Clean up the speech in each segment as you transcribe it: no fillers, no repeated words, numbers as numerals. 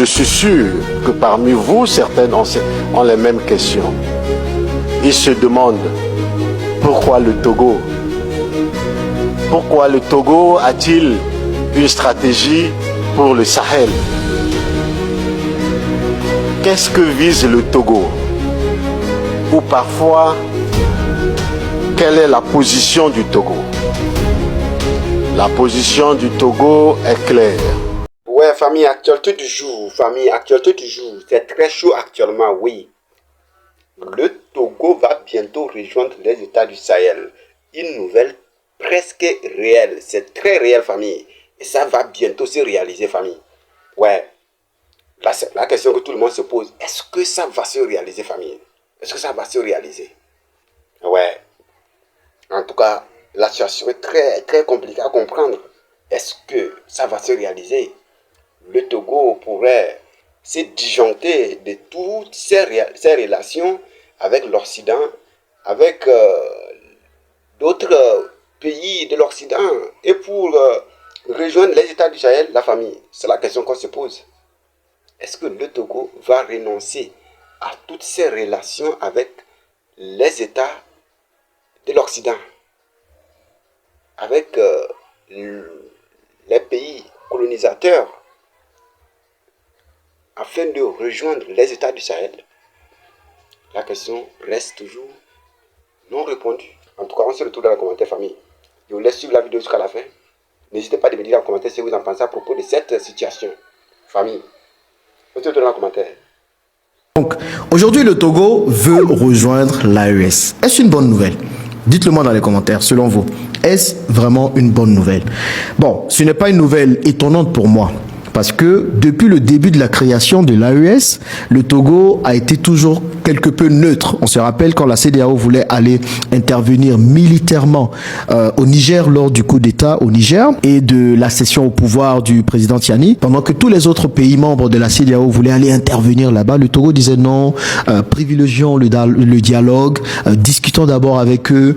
suis sûr que parmi vous, certains ont les mêmes questions. Ils se demandent pourquoi le Togo? Pourquoi le Togo a-t-il une stratégie pour le Sahel? Qu'est-ce que vise le Togo? Ou parfois, quelle est la position du Togo? La position du Togo est claire. Ouais, famille, actualité du jour. C'est très chaud actuellement, oui. Le Togo va bientôt rejoindre les États du Sahel. Une nouvelle presque réelle. C'est très réel, famille. Et ça va bientôt se réaliser, famille. Ouais. Là, c'est la question que tout le monde se pose. Est-ce que ça va se réaliser, famille? Est-ce que ça va se réaliser? Ouais. En tout cas, la situation est très, très compliquée à comprendre. Est-ce que ça va se réaliser? Le Togo pourrait se disjoncter de toutes ces relations avec l'Occident, avec d'autres pays de l'Occident, et pour rejoindre les États du Sahel, la famille. C'est la question qu'on se pose. Est-ce que le Togo va renoncer à toutes ces relations avec les États de l'Occident, avec les pays colonisateurs, afin de rejoindre les États du Sahel? La question reste toujours non répondue. En tout cas, on se retrouve dans les commentaires, famille. Je vous laisse suivre la vidéo jusqu'à la fin. N'hésitez pas à me dire en commentaire ce que vous en pensez à propos de cette situation. Famille, on se retrouve dans les commentaires. Donc, aujourd'hui, le Togo veut rejoindre l'AES. Est-ce une bonne nouvelle? Dites-le moi dans les commentaires, selon vous. Est-ce vraiment une bonne nouvelle? Bon, ce n'est pas une nouvelle étonnante pour moi. Parce que depuis le début de la création de l'AES, le Togo a été toujours quelque peu neutre. On se rappelle quand la CEDEAO voulait aller intervenir militairement au Niger lors du coup d'État au Niger et de la cession au pouvoir du président Tiani, pendant que tous les autres pays membres de la CEDEAO voulaient aller intervenir là-bas, le Togo disait non, privilégions le dialogue, discutons d'abord avec eux,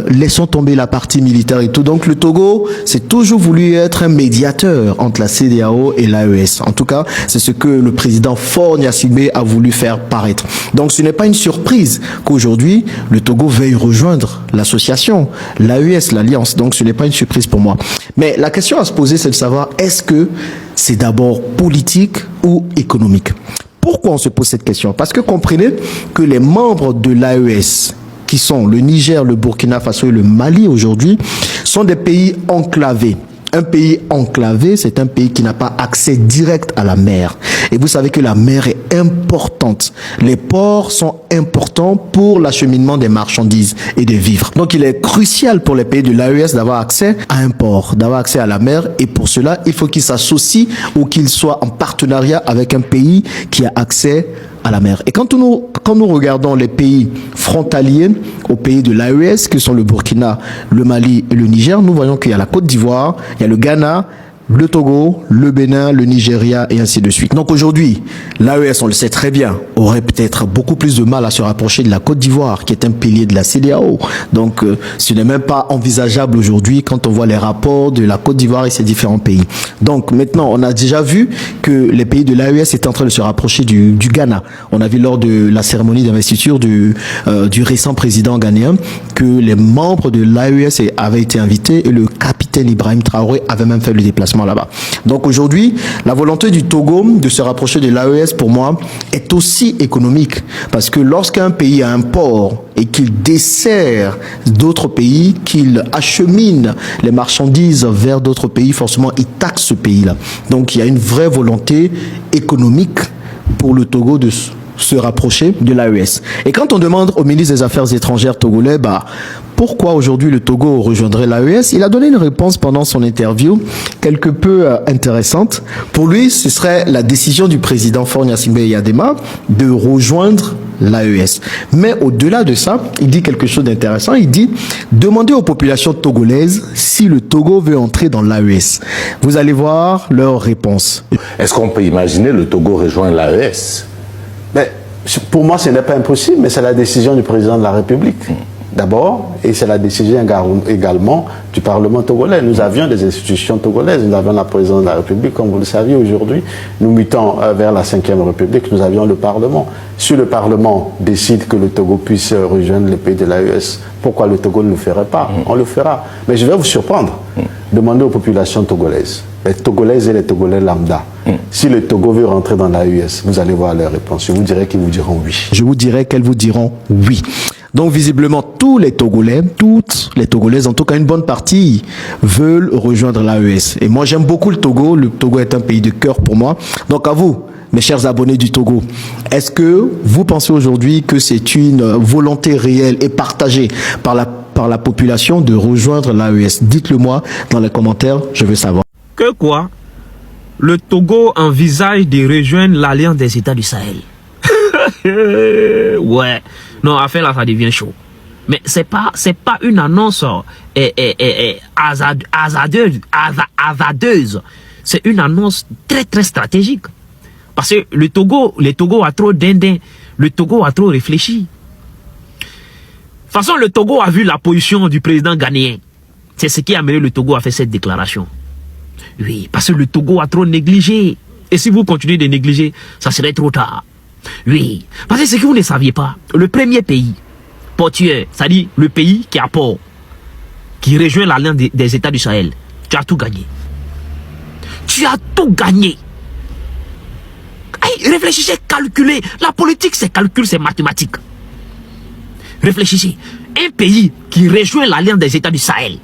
laissons tomber la partie militaire et tout. Donc le Togo s'est toujours voulu être un médiateur entre la CEDEAO et l'AES. En tout cas, c'est ce que le président Faure Gnassingbé a voulu faire paraître. Donc ce n'est pas une surprise qu'aujourd'hui, le Togo veuille rejoindre l'association, l'AES, l'Alliance. Donc ce n'est pas une surprise pour moi. Mais la question à se poser, c'est de savoir, est-ce que c'est d'abord politique ou économique? Pourquoi on se pose cette question? Parce que comprenez que les membres de l'AES, qui sont le Niger, le Burkina Faso et le Mali aujourd'hui, sont des pays enclavés. Un pays enclavé, c'est un pays qui n'a pas accès direct à la mer. Et vous savez que la mer est importante. Les ports sont importants pour l'acheminement des marchandises et des vivres. Donc il est crucial pour les pays de l'AES d'avoir accès à un port, d'avoir accès à la mer. Et pour cela, il faut qu'ils s'associent ou qu'ils soient en partenariat avec un pays qui a accès à la mer. Et quand nous regardons les pays frontaliers aux pays de l'AES, que sont le Burkina, le Mali et le Niger, nous voyons qu'il y a la Côte d'Ivoire, il y a le Ghana, le Togo, le Bénin, le Nigeria et ainsi de suite. Donc aujourd'hui, l'AES, on le sait très bien, aurait peut-être beaucoup plus de mal à se rapprocher de la Côte d'Ivoire, qui est un pilier de la CEDEAO. Donc ce n'est même pas envisageable aujourd'hui quand on voit les rapports de la Côte d'Ivoire et ses différents pays. Donc maintenant, on a déjà vu que les pays de l'AES étaient en train de se rapprocher du Ghana. On a vu lors de la cérémonie d'investiture du récent président ghanéen que les membres de l'AES avaient été invités et le capitaine Ibrahim Traoré avait même fait le déplacement là-bas. Donc aujourd'hui, la volonté du Togo de se rapprocher de l'AES, pour moi, est aussi économique. Parce que lorsqu'un pays a un port et qu'il dessert d'autres pays, qu'il achemine les marchandises vers d'autres pays, forcément, il taxe ce pays-là. Donc il y a une vraie volonté économique pour le Togo de se rapprocher de l'AES. Et quand on demande au ministre des Affaires étrangères togolais, pourquoi aujourd'hui le Togo rejoindrait l'AES, il a donné une réponse pendant son interview quelque peu intéressante. Pour lui, ce serait la décision du président Faure Gnassingbé Eyadema de rejoindre l'AES. Mais au-delà de ça, il dit quelque chose d'intéressant. Il dit, demandez aux populations togolaises si le Togo veut entrer dans l'AES. Vous allez voir leur réponse. Est-ce qu'on peut imaginer le Togo rejoindre l'AES? Mais pour moi, ce n'est pas impossible, mais c'est la décision du président de la République. D'abord, et c'est la décision également du Parlement togolais. Nous avions des institutions togolaises, nous avions la présidence de la République, comme vous le saviez aujourd'hui. Nous mutons vers la 5e République, nous avions le Parlement. Si le Parlement décide que le Togo puisse rejoindre les pays de l'AES, pourquoi le Togo ne le ferait pas? On le fera. Mais je vais vous surprendre. Demandez aux populations togolaises, les Togolaises et les Togolais lambda, si le Togo veut rentrer dans l'AES, vous allez voir leur réponse. Je vous dirai qu'ils vous diront oui. Je vous dirai qu'elles vous diront oui. Donc visiblement, tous les Togolais, toutes les Togolaises, en tout cas une bonne partie, veulent rejoindre l'AES. Et moi, j'aime beaucoup le Togo. Le Togo est un pays de cœur pour moi. Donc à vous, mes chers abonnés du Togo, est-ce que vous pensez aujourd'hui que c'est une volonté réelle et partagée par la population de rejoindre l'AES? Dites-le moi dans les commentaires, je veux savoir. Que quoi? Le Togo envisage de rejoindre l'Alliance des États du Sahel. Ouais. Non, affaire là, ça devient chaud. Mais c'est pas une annonce hasardeuse. C'est une annonce très très stratégique. Parce que le Togo a trop dindin. Le Togo a trop réfléchi. De toute façon, le Togo a vu la position du président ghanéen. C'est ce qui a amené le Togo à faire cette déclaration. Oui, parce que le Togo a trop négligé. Et si vous continuez de négliger, ça serait trop tard. Oui, parce que ce que vous ne saviez pas, le premier pays portuaire, c'est-à-dire le pays qui a port, qui rejoint l'Alliance des États du Sahel, tu as tout gagné. Tu as tout gagné. Hey, réfléchissez, calculez. La politique, c'est calcul, c'est mathématique. Réfléchissez. Un pays qui rejoint l'Alliance des États du Sahel,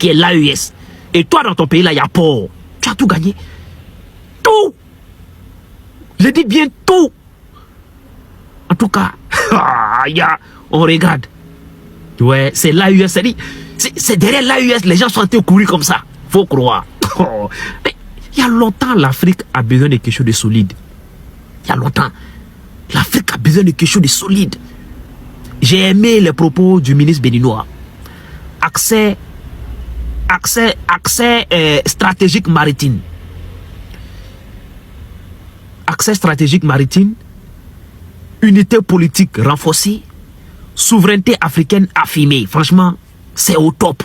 qui est l'AES, et toi, dans ton pays, là, il y a port. Tu as tout gagné. Tout. Je dis bien tout. En tout cas, on regarde. Ouais, c'est l'AES. C'est derrière l'AES, les gens sont en train de courir comme ça. Faut croire. Mais il y a longtemps, l'Afrique a besoin de quelque chose de solide. Il y a longtemps. L'Afrique a besoin de quelque chose de solide. J'ai aimé les propos du ministre béninois. Accès stratégique maritime. Accès stratégique maritime, unité politique renforcée, souveraineté africaine affirmée. Franchement, c'est au top.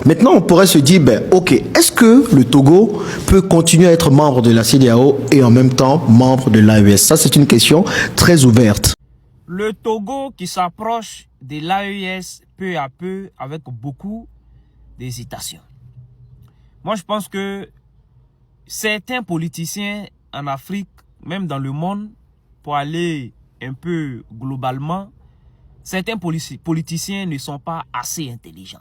Maintenant, on pourrait se dire, ben, ok, est-ce que le Togo peut continuer à être membre de la CEDEAO et en même temps membre de l'AES? Ça, c'est une question très ouverte. Le Togo qui s'approche de l'AES peu à peu avec beaucoup d'hésitation. Moi, je pense que certains politiciens en Afrique, même dans le monde, pour aller un peu globalement, certains politiciens ne sont pas assez intelligents.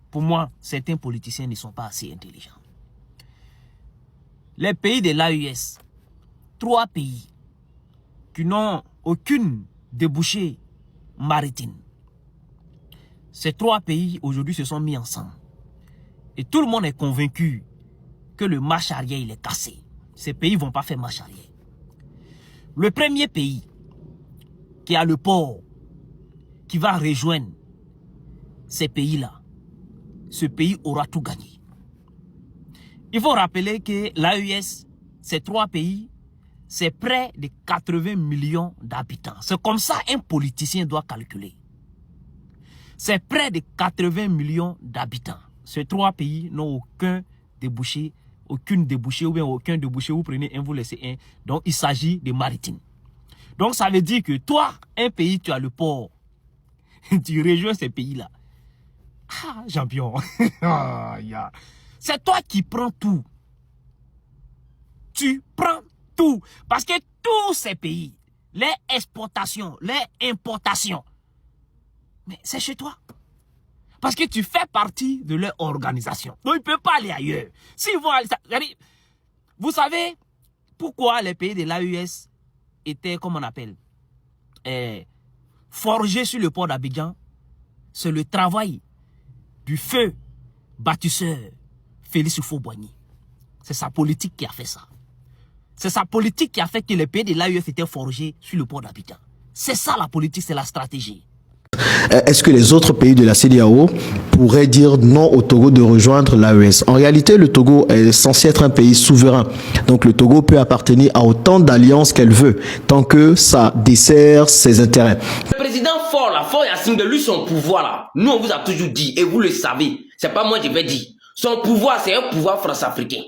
Pour moi, certains politiciens ne sont pas assez intelligents. Les pays de l'AES, 3 pays qui n'ont aucune débouchée maritime. Ces 3 pays aujourd'hui se sont mis ensemble. Et tout le monde est convaincu que le marche arrière il est cassé. Ces pays ne vont pas faire marche arrière. Le premier pays qui a le port, qui va rejoindre ces pays-là, ce pays aura tout gagné. Il faut rappeler que l'AES, ces 3 pays, c'est près de 80 millions d'habitants. C'est comme ça un politicien doit calculer. C'est près de 80 millions d'habitants. Ces 3 pays n'ont aucune débouchée, ou bien aucun débouché. Vous prenez un, vous laissez un. Donc, il s'agit de maritime. Donc, ça veut dire que toi, un pays, tu as le port. Tu rejoins ces pays-là. Ah, champion. C'est toi qui prends tout. Tu prends tout. Parce que tous ces pays, les exportations, les importations, mais c'est chez toi. Parce que tu fais partie de leur organisation. Donc, ils ne peuvent pas aller ailleurs. S'ils vont aller... Vous savez pourquoi les pays de l'AES étaient, comme on appelle, forgés sur le port d'Abidjan? C'est le travail du feu bâtisseur Félix Houphouët-Boigny. C'est sa politique qui a fait ça. C'est sa politique qui a fait que les pays de l'AES étaient forgés sur le port d'Abidjan. C'est ça la politique, c'est la stratégie. Est-ce que les autres pays de la CEDEAO pourraient dire non au Togo de rejoindre l'AES? En réalité, le Togo est censé être un pays souverain. Donc le Togo peut appartenir à autant d'alliances qu'elle veut, tant que ça dessert ses intérêts. Le président Faure, là, Faure Yacine, de lui, son pouvoir, là, nous, on vous a toujours dit, et vous le savez, c'est pas moi qui vais dire. Son pouvoir, c'est un pouvoir france-africain.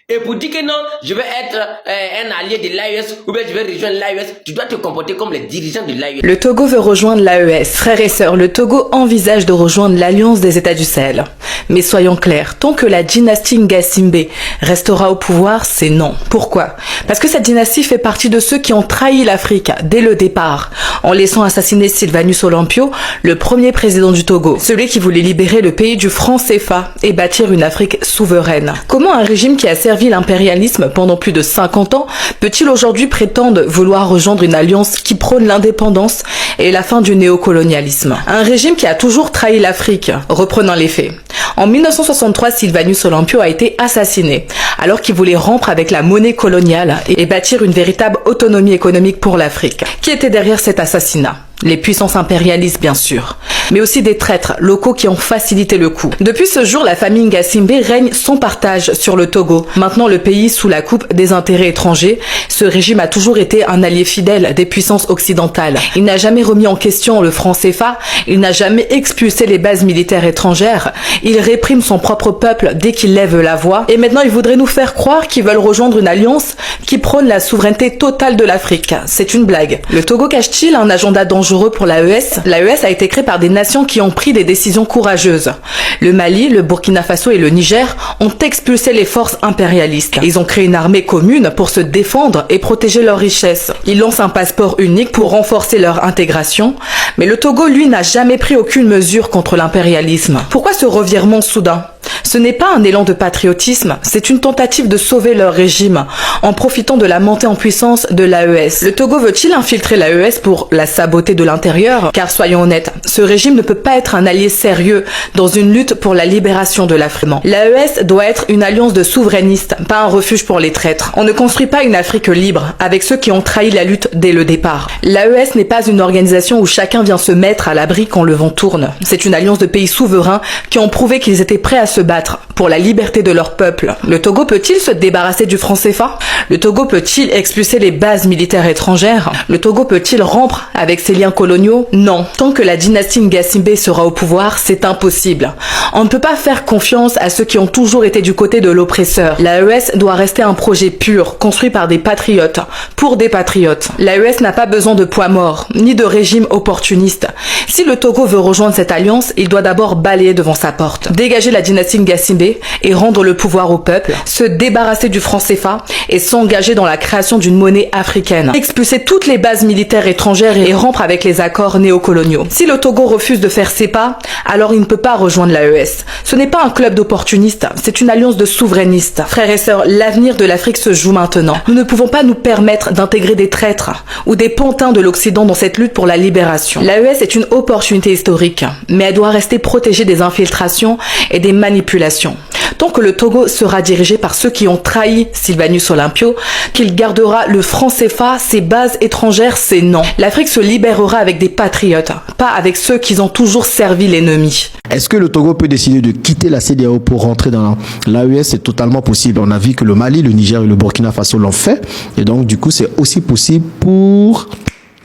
Et pour dire que non, je vais être un allié de l'AES ou bien je vais rejoindre l'AES, tu dois te comporter comme les dirigeants de l'AES. Le Togo veut rejoindre l'AES. Frères et sœurs, le Togo envisage de rejoindre l'Alliance des États du Sahel. Mais soyons clairs, tant que la dynastie Ngasimbe restera au pouvoir, c'est non. Pourquoi? Parce que cette dynastie fait partie de ceux qui ont trahi l'Afrique dès le départ, en laissant assassiner Sylvanus Olympio, le premier président du Togo, celui qui voulait libérer le pays du franc CFA et bâtir une Afrique souveraine. Comment un régime qui a servi l'impérialisme pendant plus de 50 ans peut-il aujourd'hui prétendre vouloir rejoindre une alliance qui prône l'indépendance et la fin du néocolonialisme? Un régime qui a toujours trahi l'Afrique. Reprenons les faits. En 1963, Sylvanus Olympio a été assassiné, alors qu'il voulait rompre avec la monnaie coloniale et bâtir une véritable autonomie économique pour l'Afrique. Qui était derrière cet assassinat? Les puissances impérialistes, bien sûr, mais aussi des traîtres locaux qui ont facilité le coup. Depuis ce jour, la famille Ngasimbe règne sans partage sur le Togo. Maintenant, le pays sous la coupe des intérêts étrangers, ce régime a toujours été un allié fidèle des puissances occidentales. Il n'a jamais remis en question le franc CFA, il n'a jamais expulsé les bases militaires étrangères, il réprime son propre peuple dès qu'il lève la voix, et maintenant il voudrait nous faire croire qu'ils veulent rejoindre une alliance qui prône la souveraineté totale de l'Afrique. C'est une blague. Le Togo cache-t-il un agenda dangereux pour l'AES? L'AES a été créée par des nations qui ont pris des décisions courageuses. Le Mali, le Burkina Faso et le Niger ont expulsé les forces impérialistes. Ils ont créé une armée commune pour se défendre et protéger leurs richesses. Ils lancent un passeport unique pour renforcer leur intégration. Mais le Togo, lui, n'a jamais pris aucune mesure contre l'impérialisme. Pourquoi ce revirement soudain? Ce n'est pas un élan de patriotisme, c'est une tentative de sauver leur régime en profitant de la montée en puissance de l'AES. Le Togo veut-il infiltrer l'AES pour la saboter de l'intérieur? Car soyons honnêtes, ce régime ne peut pas être un allié sérieux dans une lutte pour la libération de l'Afrique. L'AES doit être une alliance de souverainistes, pas un refuge pour les traîtres. On ne construit pas une Afrique libre avec ceux qui ont trahi la lutte dès le départ. L'AES n'est pas une organisation où chacun vient se mettre à l'abri quand le vent tourne. C'est une alliance de pays souverains qui ont prouvé qu'ils étaient prêts à se battre pour la liberté de leur peuple. Le Togo peut-il se débarrasser du franc CFA? Le Togo peut-il expulser les bases militaires étrangères? Le Togo peut-il rompre avec ses liens coloniaux? Non. Tant que la dynastie Ngasimbe sera au pouvoir, c'est impossible. On ne peut pas faire confiance à ceux qui ont toujours été du côté de l'oppresseur. L'AES doit rester un projet pur, construit par des patriotes, pour des patriotes. L'AES n'a pas besoin de poids mort, ni de régime opportuniste. Si le Togo veut rejoindre cette alliance, il doit d'abord balayer devant sa porte, dégager la dynastie Ngasimbe et rendre le pouvoir au peuple, se débarrasser du franc CFA et s'engager dans la création d'une monnaie africaine, expulser toutes les bases militaires étrangères et rompre avec les accords néocoloniaux. Si le Togo refuse de faire ses pas, alors il ne peut pas rejoindre l'AES. Ce n'est pas un club d'opportunistes, c'est une alliance de souverainistes. Frères et sœurs, l'avenir de l'Afrique se joue maintenant. Nous ne pouvons pas nous permettre d'intégrer des traîtres ou des pantins de l'Occident dans cette lutte pour la libération. L'AES est une opportunité historique, mais elle doit rester protégée des infiltrations et des manipulations. Tant que le Togo sera dirigé par ceux qui ont trahi Sylvanus Olympio, qu'il gardera le franc CFA, ses bases étrangères, c'est non. L'Afrique se libérera avec des patriotes, pas avec ceux qui ont toujours servi l'ennemi. Est-ce que le Togo peut décider de quitter la CEDEAO pour rentrer dans l'AES? C'est totalement possible. On a vu que le Mali, le Niger et le Burkina Faso l'ont fait. Et donc, du coup, c'est aussi possible pour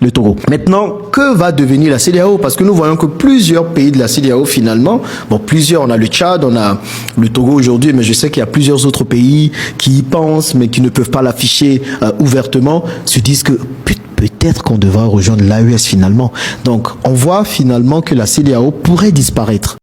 le Togo. Maintenant, que va devenir la CEDEAO? Parce que nous voyons que plusieurs pays de la CEDEAO, finalement, bon, plusieurs, on a le Tchad, on a le Togo aujourd'hui, mais je sais qu'il y a plusieurs autres pays qui y pensent, mais qui ne peuvent pas l'afficher ouvertement, se disent que peut-être qu'on devra rejoindre l'AES finalement. Donc, on voit finalement que la CEDEAO pourrait disparaître.